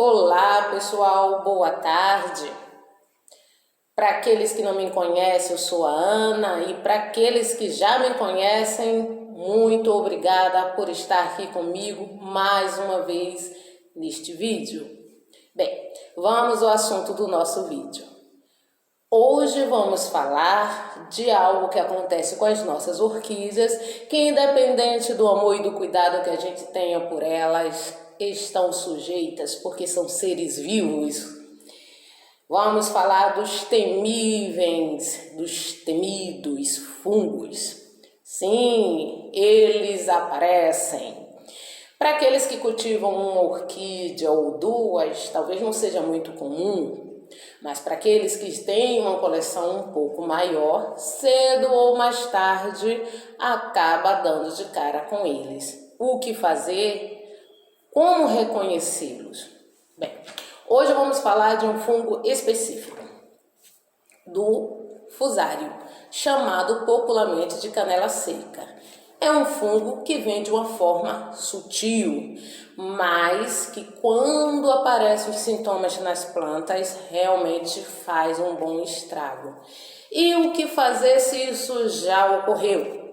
Olá pessoal, boa tarde. Para aqueles que não me conhecem, eu sou a Ana, e para aqueles que já me conhecem, muito obrigada por estar aqui comigo mais uma vez neste vídeo. Bem, vamos ao assunto do nosso vídeo. Hoje vamos falar de algo que acontece com as nossas orquídeas, que independente do amor e do cuidado que a gente tenha por elas, estão sujeitas porque são seres vivos. Vamos falar dos temíveis, dos temidos fungos. Sim, eles aparecem. Para aqueles que cultivam uma orquídea ou duas, talvez não seja muito comum, mas para aqueles que têm uma coleção um pouco maior, cedo ou mais tarde, acaba dando de cara com eles. O que fazer? Como reconhecê-los? Bem, hoje vamos falar de um fungo específico, do fusário, chamado popularmente de canela seca. É um fungo que vem de uma forma sutil, mas que quando aparecem os sintomas nas plantas, realmente faz um bom estrago. E o que fazer se isso já ocorreu?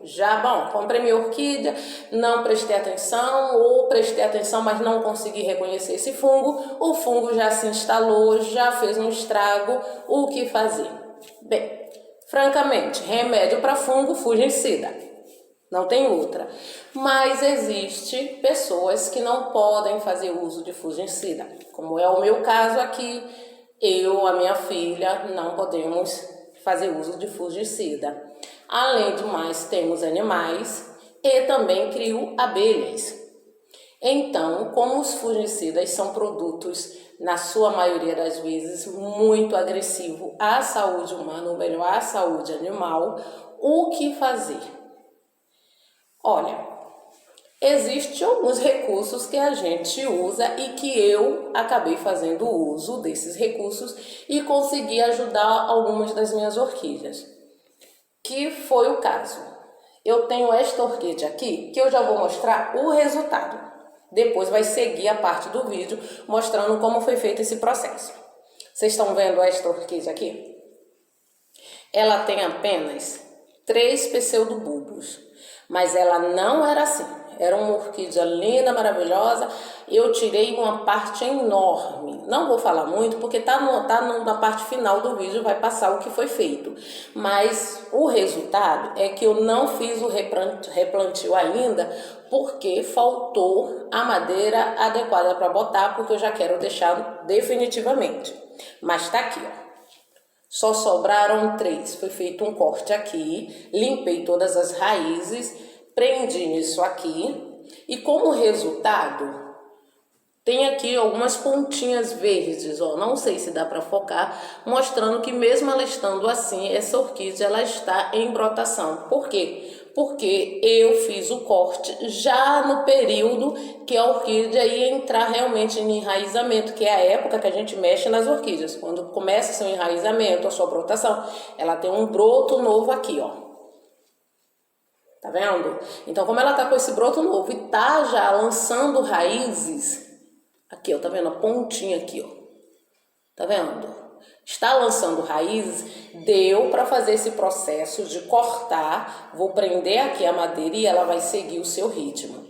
Comprei minha orquídea, não prestei atenção, ou prestei atenção, mas não consegui reconhecer esse fungo, o fungo já se instalou, já fez um estrago, o que fazer? Bem, francamente, remédio para fungo, fungicida, não tem outra. Mas existe pessoas que não podem fazer uso de fungicida, como é o meu caso aqui, a minha filha, não podemos fazer uso de fungicida. Além do mais, temos animais e também crio abelhas. Então, como os fungicidas são produtos, na sua maioria das vezes, muito agressivos à saúde humana, ou melhor, à saúde animal, o que fazer? Olha, existem alguns recursos que a gente usa e que eu acabei fazendo uso desses recursos e consegui ajudar algumas das minhas orquídeas. Que foi o caso. Eu tenho esta orquídea aqui, que eu já vou mostrar o resultado. Depois vai seguir a parte do vídeo, mostrando como foi feito esse processo. Vocês estão vendo esta orquídea aqui? Ela tem apenas 3 pseudobulbos, mas ela não era assim. Era uma orquídea linda, maravilhosa. Eu tirei uma parte enorme. Não vou falar muito porque na parte final do vídeo, vai passar o que foi feito. Mas o resultado é que eu não fiz o replantio ainda porque faltou a madeira adequada para botar, porque eu já quero deixar definitivamente. Mas tá aqui, ó. Só sobraram 3. Foi feito um corte aqui, limpei todas as raízes, prendi nisso aqui e como resultado tem aqui algumas pontinhas verdes, ó, não sei se dá para focar, mostrando que mesmo ela estando assim, essa orquídea ela está em brotação. Por quê? Porque eu fiz o corte já no período que a orquídea ia entrar realmente em enraizamento, que é a época que a gente mexe nas orquídeas. Quando começa seu enraizamento, a sua brotação, ela tem um broto novo aqui, ó. Tá vendo? Então, como ela tá com esse broto novo e tá já lançando raízes, aqui, ó, tá vendo a pontinha aqui, ó. Tá vendo? Está lançando raízes, deu para fazer esse processo de cortar. Vou prender aqui a madeira e ela vai seguir o seu ritmo.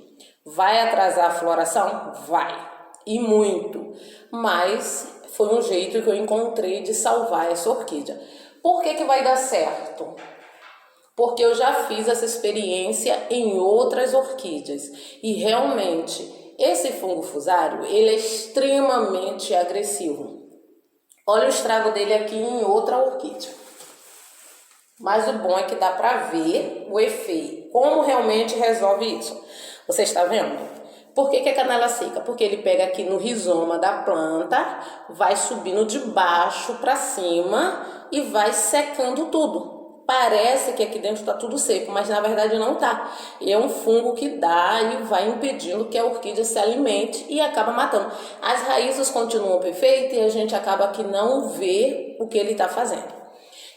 Vai atrasar a floração? Vai. E muito. Mas foi um jeito que eu encontrei de salvar essa orquídea. Por que vai dar certo? Porque eu já fiz essa experiência em outras orquídeas e realmente esse fungo fusário, ele é extremamente agressivo. Olha o estrago dele aqui em outra orquídea. Mas o bom é que dá para ver o efeito, como realmente resolve isso. Você está vendo? Por que é canela seca? Porque ele pega aqui no rizoma da planta, vai subindo de baixo para cima e vai secando tudo. Parece que aqui dentro está tudo seco, mas na verdade não está. E é um fungo que dá e vai impedindo que a orquídea se alimente e acaba matando. As raízes continuam perfeitas e a gente acaba que não vê o que ele está fazendo.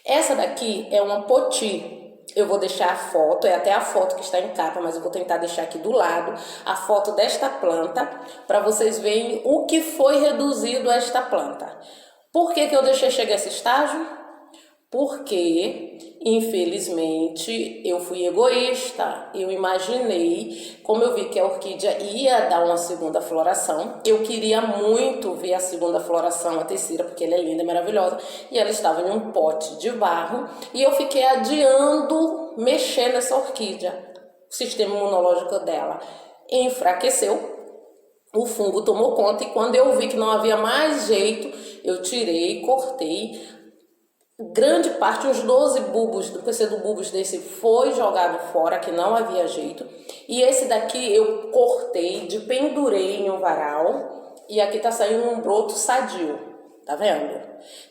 Essa daqui é uma poti. Eu vou deixar a foto, é até a foto que está em capa, mas eu vou tentar deixar aqui do lado a foto desta planta para vocês verem o que foi reduzido a esta planta. Por que que eu deixei chegar a esse estágio? Porque, infelizmente, eu fui egoísta. Eu imaginei, como eu vi que a orquídea ia dar uma segunda floração, eu queria muito ver a segunda floração, a terceira, porque ela é linda e maravilhosa, e ela estava em um pote de barro, e eu fiquei adiando mexer nessa orquídea. O sistema imunológico dela enfraqueceu, o fungo tomou conta, e quando eu vi que não havia mais jeito, eu tirei, cortei. Grande parte, uns 12 bulbos, do PC do bulbos desse foi jogado fora, que não havia jeito. E esse daqui eu cortei, pendurei em um varal, e aqui tá saindo um broto sadio, tá vendo?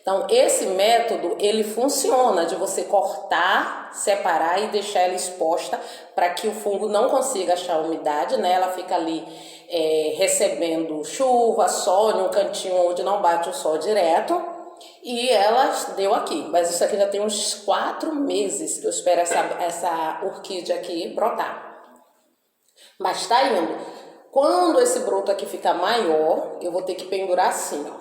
Então esse método, ele funciona de você cortar, separar e deixar ela exposta para que o fungo não consiga achar umidade, né? Ela fica ali recebendo chuva, sol, em um cantinho onde não bate o sol direto. E ela deu aqui, mas isso aqui já tem uns 4 meses que eu espero essa orquídea aqui brotar. Mas tá indo. Quando esse broto aqui ficar maior, eu vou ter que pendurar assim, ó.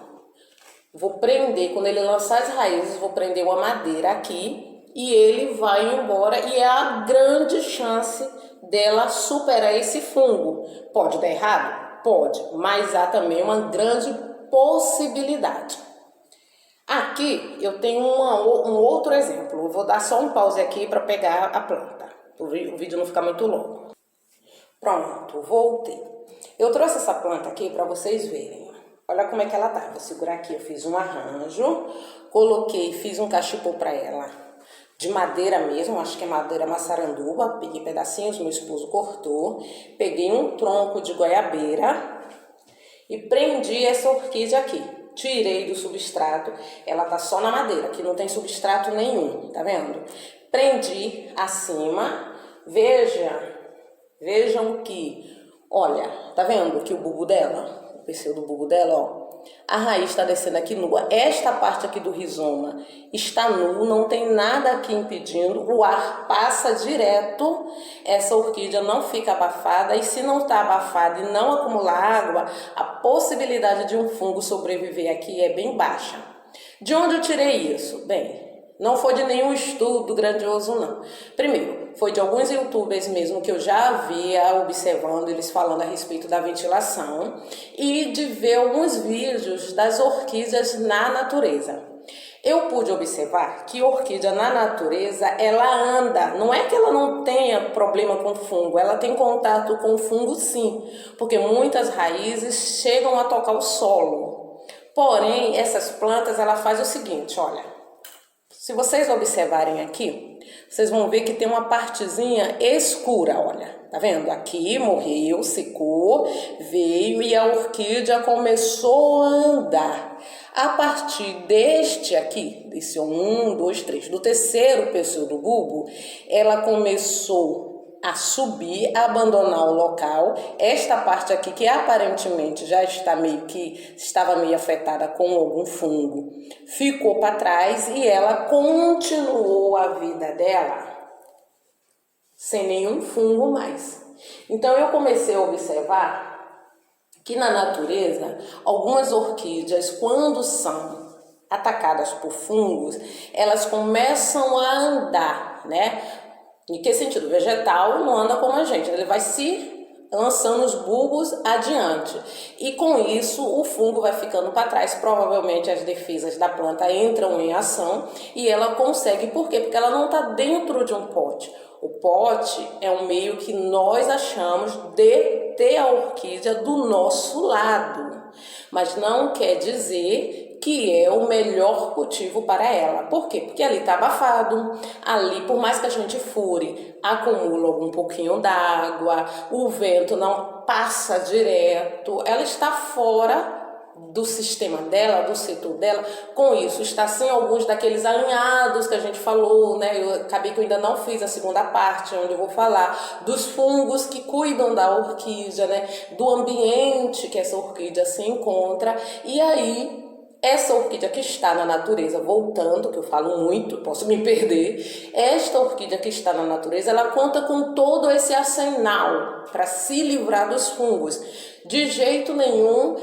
Vou prender, quando ele lançar as raízes, vou prender uma madeira aqui e ele vai embora, e é a grande chance dela superar esse fungo. Pode dar errado? Pode, mas há também uma grande possibilidade. Aqui eu tenho um outro exemplo. Eu vou dar só um pause aqui para pegar a planta, o vídeo não ficar muito longo. Pronto, voltei. Eu trouxe essa planta aqui para vocês verem. Olha como é que ela tá. Vou segurar aqui, eu fiz um arranjo, coloquei, fiz um cachepô para ela, de madeira mesmo, acho que é madeira maçaranduba. Peguei pedacinhos, meu esposo cortou. Peguei um tronco de goiabeira e prendi essa orquídea aqui. Tirei do substrato, ela tá só na madeira, que não tem substrato nenhum, tá vendo? Prendi acima, vejam que, olha, tá vendo que o bulbo dela, o pseudo bulbo dela, ó, a raiz está descendo aqui nua, esta parte aqui do rizoma está nu, não tem nada aqui impedindo, o ar passa direto, essa orquídea não fica abafada, e se não está abafada e não acumular água, a possibilidade de um fungo sobreviver aqui é bem baixa. De onde eu tirei isso? Bem, não foi de nenhum estudo grandioso, não. Primeiro, foi de alguns youtubers mesmo que eu já havia observando, eles falando a respeito da ventilação, e de ver alguns vídeos das orquídeas na natureza. Eu pude observar que orquídea na natureza, ela anda, não é que ela não tenha problema com fungo, ela tem contato com fungo sim, porque muitas raízes chegam a tocar o solo. Porém, essas plantas, ela faz o seguinte, olha, se vocês observarem aqui, vocês vão ver que tem uma partezinha escura, olha, tá vendo? Aqui morreu, secou, veio e a orquídea começou a andar. A partir deste aqui, desse 1, 2, 3, do terceiro pseudo bulbo, ela começou a subir, a abandonar o local. Esta parte aqui, que aparentemente já está estava meio afetada com algum fungo, ficou para trás e ela continuou a vida dela sem nenhum fungo mais. Então eu comecei a observar que na natureza, algumas orquídeas, quando são atacadas por fungos, elas começam a andar, né? Em que sentido? O vegetal não anda como a gente, ele vai se lançando os bulbos adiante. E com isso o fungo vai ficando para trás, provavelmente as defesas da planta entram em ação e ela consegue, por quê? Porque ela não está dentro de um pote. O pote é um meio que nós achamos de ter a orquídea do nosso lado, mas não quer dizer que é o melhor cultivo para ela. Por quê? Porque ali está abafado, ali por mais que a gente fure, acumula um pouquinho d'água, o vento não passa direto, ela está fora do sistema dela, do setor dela. Com isso, está sem alguns daqueles alinhados que a gente falou, né? Eu acabei que eu ainda não fiz a segunda parte, onde eu vou falar dos fungos que cuidam da orquídea, né? Do ambiente que essa orquídea se encontra. E aí Essa orquídea que está na natureza, voltando, que eu falo muito, posso me perder, esta orquídea que está na natureza, ela conta com todo esse arsenal para se livrar dos fungos. De jeito nenhum,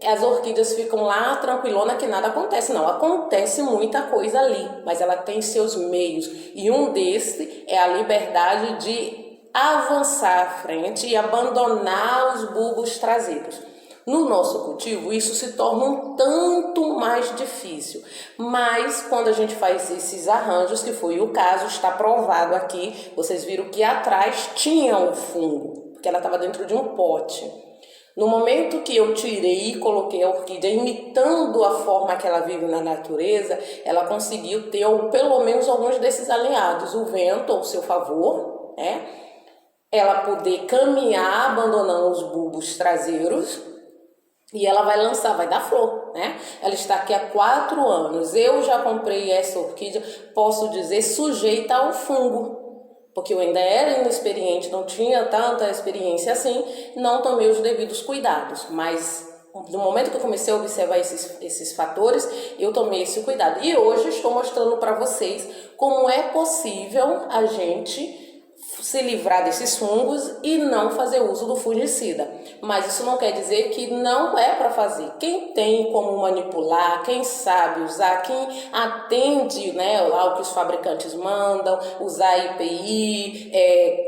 as orquídeas ficam lá tranquilona que nada acontece. Não, acontece muita coisa ali, mas ela tem seus meios. E um desses é a liberdade de avançar à frente e abandonar os bulbos traseiros. No nosso cultivo, isso se torna um tanto mais difícil, mas quando a gente faz esses arranjos, que foi o caso, está provado aqui, vocês viram que atrás tinha um fungo, porque ela estava dentro de um pote. No momento que eu tirei e coloquei a orquídea imitando a forma que ela vive na natureza, ela conseguiu ter pelo menos alguns desses alinhados, o vento ao seu favor, né? Ela poder caminhar abandonando os bulbos traseiros, e ela vai lançar, vai dar flor, né? Ela está aqui há 4 anos. Eu já comprei essa orquídea, posso dizer, sujeita ao fungo, porque eu ainda era inexperiente, não tinha tanta experiência assim, não tomei os devidos cuidados. Mas no momento que eu comecei a observar esses fatores, eu tomei esse cuidado. E hoje estou mostrando para vocês como é possível a gente se livrar desses fungos e não fazer uso do fungicida. Mas isso não quer dizer que não é para fazer. Quem tem como manipular, quem sabe usar, quem atende, né, lá o que os fabricantes mandam, usar IPI,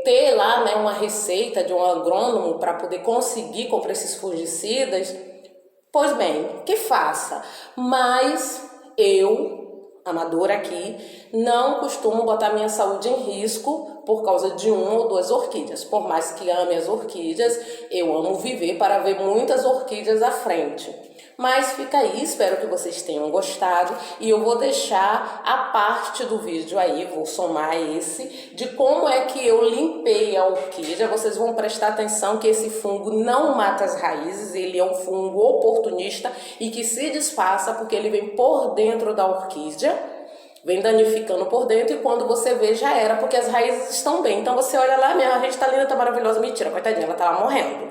ter lá, né, uma receita de um agrônomo para poder conseguir comprar esses fungicidas, pois bem, que faça. Mas eu, amadora aqui, não costumo botar minha saúde em risco por causa de 1 ou 2 orquídeas. Por mais que ame as orquídeas, eu amo viver para ver muitas orquídeas à frente. Mas fica aí, espero que vocês tenham gostado e eu vou deixar a parte do vídeo aí, vou somar esse, de como é que eu limpei a orquídea. Vocês vão prestar atenção que esse fungo não mata as raízes, ele é um fungo oportunista e que se disfarça porque ele vem por dentro da orquídea, vem danificando por dentro e quando você vê já era, porque as raízes estão bem. Então você olha lá, minha rede tá linda, tá maravilhosa, mentira, coitadinha, ela tá lá morrendo.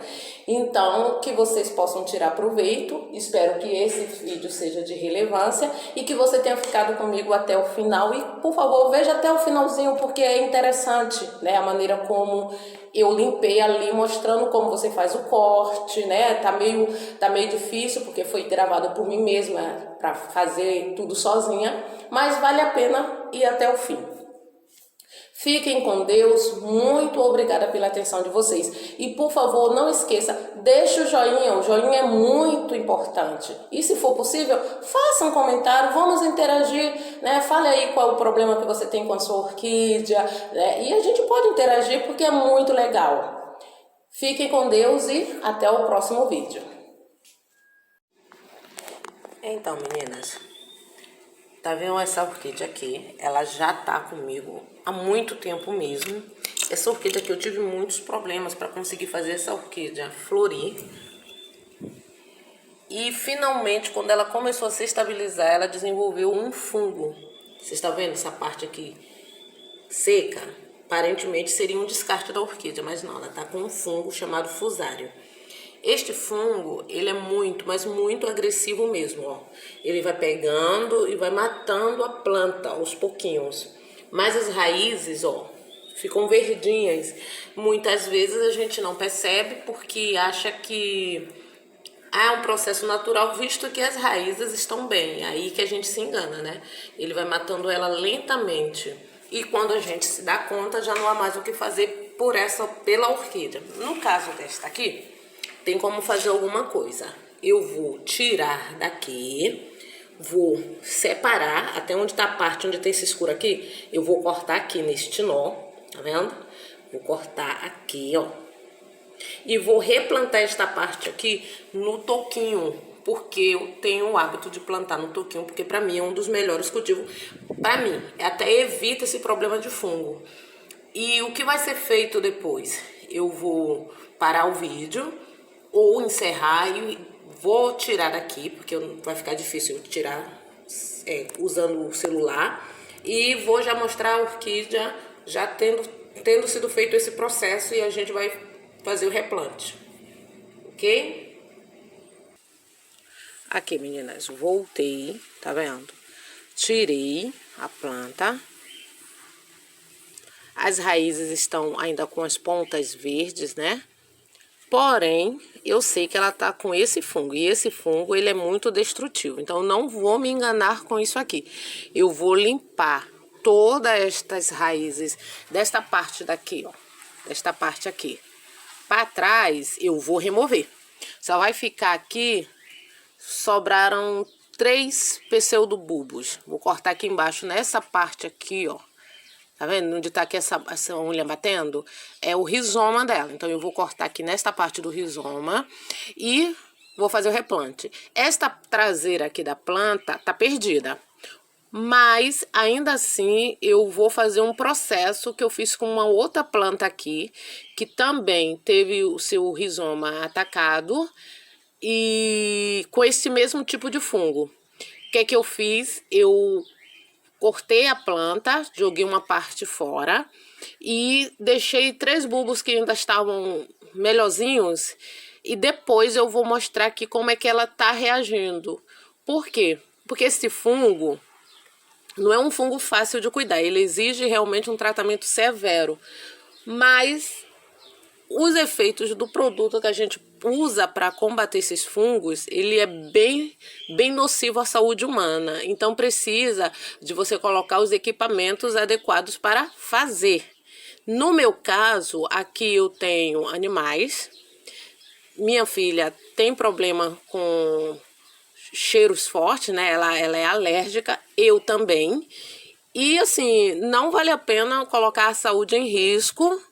Então, que vocês possam tirar proveito, espero que esse vídeo seja de relevância e que você tenha ficado comigo até o final e, por favor, veja até o finalzinho, porque é interessante, né, a maneira como eu limpei ali, mostrando como você faz o corte, né, tá meio difícil, porque foi gravado por mim mesma, para fazer tudo sozinha, mas vale a pena ir até o fim. Fiquem com Deus, muito obrigada pela atenção de vocês. E por favor, não esqueça, deixe o joinha é muito importante. E se for possível, faça um comentário, vamos interagir, né? Fale aí qual é o problema que você tem com a sua orquídea, né? E a gente pode interagir porque é muito legal. Fiquem com Deus e até o próximo vídeo. Então, meninas, tá vendo essa orquídea aqui? Ela já tá comigo há muito tempo mesmo. Essa orquídea aqui eu tive muitos problemas para conseguir fazer essa orquídea florir. E finalmente, quando ela começou a se estabilizar, ela desenvolveu um fungo. Vocês estão vendo essa parte aqui seca? Aparentemente seria um descarte da orquídea, mas não, ela tá com um fungo chamado fusário. Este fungo, ele é muito, mas muito agressivo mesmo, ó. Ele vai pegando e vai matando a planta aos pouquinhos. Mas as raízes, ó, ficam verdinhas. Muitas vezes a gente não percebe porque acha que é um processo natural, visto que as raízes estão bem. Aí que a gente se engana, né? Ele vai matando ela lentamente. E quando a gente se dá conta, já não há mais o que fazer pela orquídea. No caso desta aqui, tem como fazer alguma coisa. Eu vou tirar daqui, vou separar até onde tá a parte onde tem esse escuro aqui. Eu vou cortar aqui neste nó, tá vendo? Vou cortar aqui, ó. E vou replantar esta parte aqui no toquinho, porque eu tenho o hábito de plantar no toquinho, porque pra mim é um dos melhores cultivos. Pra mim, até evita esse problema de fungo. E o que vai ser feito depois? Eu vou parar o vídeo ou encerrar e vou tirar daqui, porque vai ficar difícil eu tirar usando o celular. E vou já mostrar a orquídea já tendo sido feito esse processo e a gente vai fazer o replante, ok? Aqui, meninas, voltei, tá vendo? Tirei a planta. As raízes estão ainda com as pontas verdes, né? Porém, eu sei que ela tá com esse fungo. E esse fungo, ele é muito destrutivo. Então, não vou me enganar com isso aqui. Eu vou limpar todas estas raízes desta parte daqui, ó. Desta parte aqui. Para trás, eu vou remover. Só vai ficar aqui, sobraram 3 pseudobulbos. Vou cortar aqui embaixo, nessa parte aqui, ó. Tá vendo? Onde tá aqui essa unha batendo? É o rizoma dela. Então, eu vou cortar aqui nesta parte do rizoma e vou fazer o replante. Esta traseira aqui da planta tá perdida. Mas, ainda assim, eu vou fazer um processo que eu fiz com uma outra planta aqui, que também teve o seu rizoma atacado e com esse mesmo tipo de fungo. O que é que eu fiz? Eu cortei a planta, joguei uma parte fora e deixei 3 bulbos que ainda estavam melhorzinhos. E depois eu vou mostrar aqui como é que ela tá reagindo. Por quê? Porque esse fungo não é um fungo fácil de cuidar. Ele exige realmente um tratamento severo. Mas os efeitos do produto que a gente usa para combater esses fungos, ele é bem nocivo à saúde humana. Então, precisa de você colocar os equipamentos adequados para fazer. No meu caso, aqui eu tenho animais. Minha filha tem problema com cheiros fortes, né? Ela é alérgica, eu também. E assim, não vale a pena colocar a saúde em risco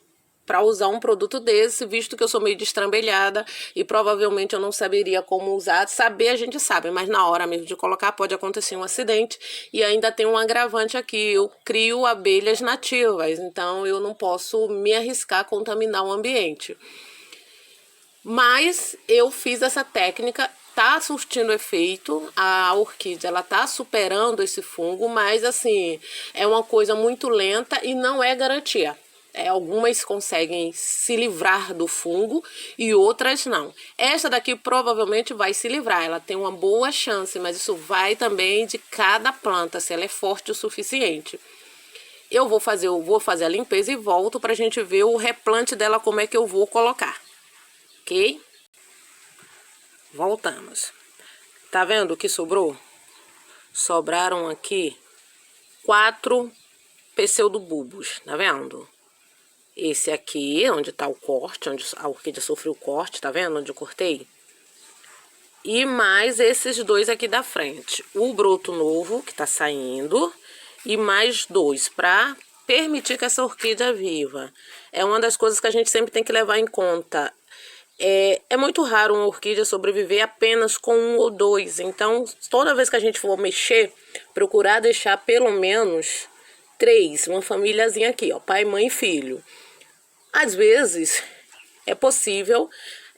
para usar um produto desse, visto que eu sou meio destrambelhada e provavelmente eu não saberia como usar. Saber a gente sabe, mas na hora mesmo de colocar pode acontecer um acidente. E ainda tem um agravante aqui, eu crio abelhas nativas, então eu não posso me arriscar a contaminar o ambiente. Mas eu fiz essa técnica, tá surtindo efeito, a orquídea ela tá superando esse fungo, mas assim, é uma coisa muito lenta e não é garantia. Algumas conseguem se livrar do fungo e outras não. Essa daqui provavelmente vai se livrar, ela tem uma boa chance, mas isso vai também de cada planta, se ela é forte o suficiente. Eu vou fazer a limpeza e volto pra gente ver o replante dela, como é que eu vou colocar. Ok? Voltamos. Tá vendo o que sobrou? Sobraram aqui 4 pseudobulbos, tá vendo? Esse aqui, onde tá o corte, onde a orquídea sofreu o corte, tá vendo? Onde eu cortei. E mais esses 2 aqui da frente. O broto novo, que tá saindo, e mais 2, pra permitir que essa orquídea viva. É uma das coisas que a gente sempre tem que levar em conta. É muito raro uma orquídea sobreviver apenas com 1 ou 2. Então, toda vez que a gente for mexer, procurar deixar pelo menos 3, uma famíliazinha aqui, ó, pai, mãe e filho. Às vezes, é possível,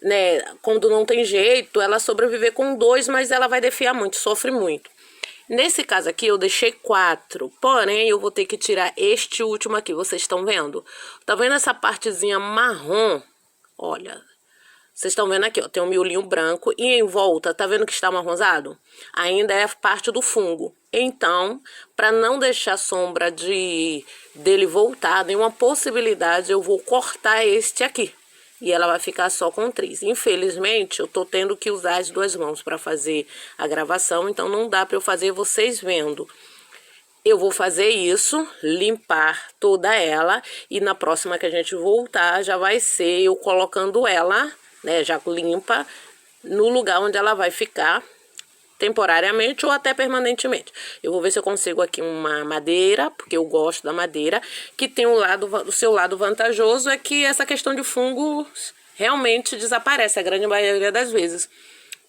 né, quando não tem jeito, ela sobreviver com 2, mas ela vai defiar muito, sofre muito. Nesse caso aqui, eu deixei 4, porém, eu vou ter que tirar este último aqui, vocês estão vendo? Tá vendo essa partezinha marrom? Olha, vocês estão vendo aqui, ó, tem um miolinho branco e em volta, tá vendo que está marronzado? Ainda é parte do fungo. Então, para não deixar a sombra dele voltar, nenhuma possibilidade, eu vou cortar este aqui. E ela vai ficar só com 3. Infelizmente, eu tô tendo que usar as 2 mãos para fazer a gravação, então não dá para eu fazer vocês vendo. Eu vou fazer isso, limpar toda ela, e na próxima que a gente voltar, já vai ser eu colocando ela, né, já limpa, no lugar onde ela vai ficar temporariamente ou até permanentemente. Eu vou ver se eu consigo aqui uma madeira, porque eu gosto da madeira, que tem o seu lado vantajoso é que essa questão de fungo realmente desaparece a grande maioria das vezes.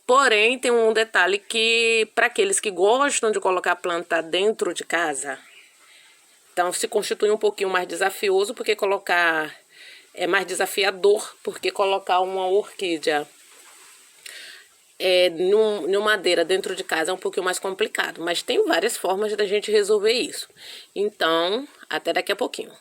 Porém, tem um detalhe que, para aqueles que gostam de colocar planta dentro de casa, então se constitui um pouquinho mais desafioso, porque colocar é mais desafiador, porque colocar uma orquídea numa madeira dentro de casa é um pouquinho mais complicado, mas tem várias formas da gente resolver isso. Então, até daqui a pouquinho.